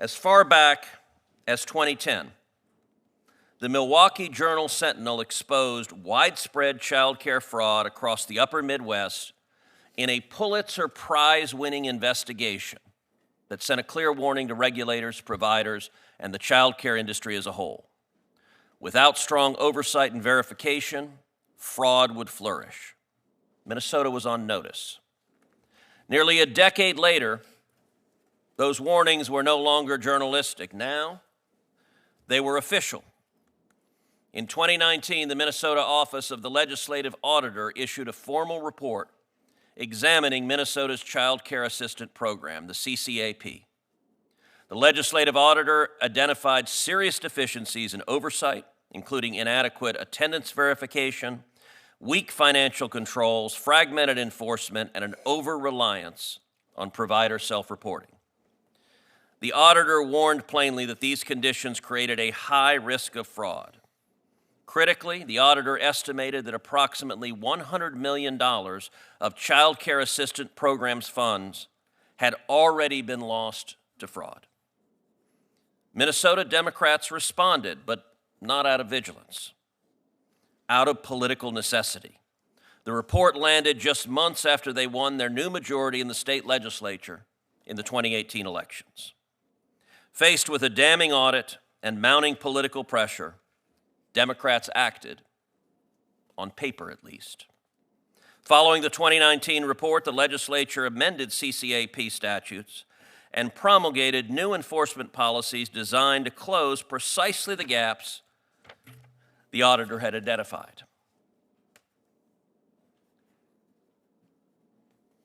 As far back as 2010, the Milwaukee Journal-Sentinel exposed widespread child care fraud across the upper Midwest in a Pulitzer Prize-winning investigation that sent a clear warning to regulators, providers, and the child care industry as a whole. Without strong oversight and verification, fraud would flourish. Minnesota was on notice. Nearly a decade later, those warnings were no longer journalistic. Now, they were official. In 2019, the Minnesota Office of the Legislative Auditor issued a formal report examining Minnesota's Child Care Assistant Program, the CCAP. The Legislative Auditor identified serious deficiencies in oversight, including inadequate attendance verification, weak financial controls, fragmented enforcement, and an over-reliance on provider self-reporting. The auditor warned plainly that these conditions created a high risk of fraud. Critically, the auditor estimated that approximately $100 million of Child Care Assistant Programs funds had already been lost to fraud. Minnesota Democrats responded, but not out of vigilance, out of political necessity. The report landed just months after they won their new majority in the state legislature in the 2018 elections. Faced with a damning audit and mounting political pressure, Democrats acted, on paper at least. Following the 2019 report, the legislature amended CCAP statutes and promulgated new enforcement policies designed to close precisely the gaps the auditor had identified.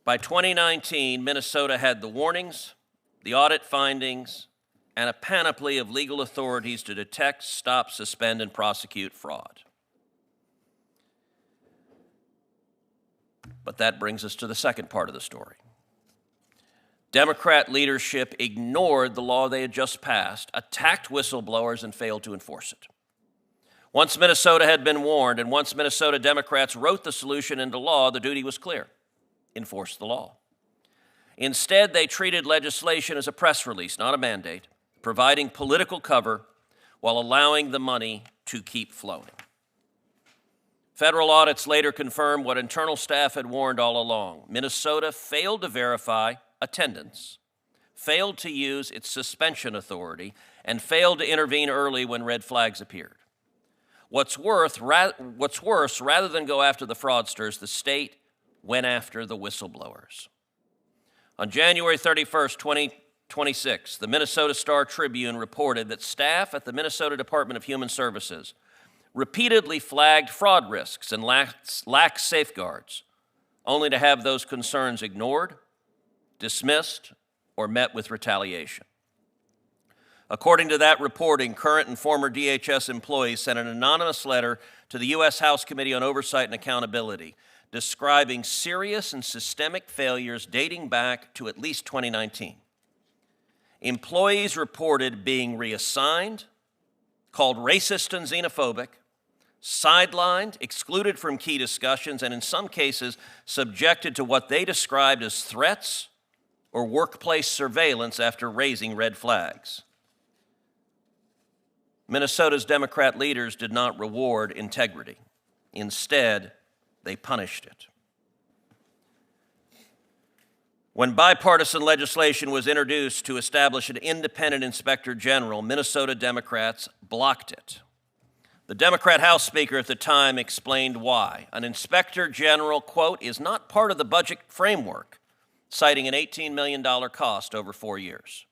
By 2019, Minnesota had the warnings, the audit findings, and a panoply of legal authorities to detect, stop, suspend, and prosecute fraud. But that brings us to the second part of the story. Democrat leadership ignored the law they had just passed, attacked whistleblowers, and failed to enforce it. Once Minnesota had been warned, and once Minnesota Democrats wrote the solution into law, the duty was clear: enforce the law. Instead, they treated legislation as a press release, not a mandate, providing political cover while allowing the money to keep flowing. Federal audits later confirmed what internal staff had warned all along. Minnesota failed to verify attendance, failed to use its suspension authority, and failed to intervene early when red flags appeared. What's worse, rather than go after the fraudsters, the state went after the whistleblowers. On January 31st, 2026, the Minnesota Star-Tribune reported that staff at the Minnesota Department of Human Services repeatedly flagged fraud risks and lax safeguards, only to have those concerns ignored, dismissed, or met with retaliation. According to that reporting, current and former DHS employees sent an anonymous letter to the U.S. House Committee on Oversight and Accountability describing serious and systemic failures dating back to at least 2019. Employees reported being reassigned, called racist and xenophobic, sidelined, excluded from key discussions, and in some cases subjected to what they described as threats or workplace surveillance after raising red flags. Minnesota's Democrat leaders did not reward integrity. Instead, they punished it. When bipartisan legislation was introduced to establish an independent inspector general, Minnesota Democrats blocked it. The Democrat House Speaker at the time explained why. An inspector general, quote, is not part of the budget framework, citing an $18 million cost over 4 years.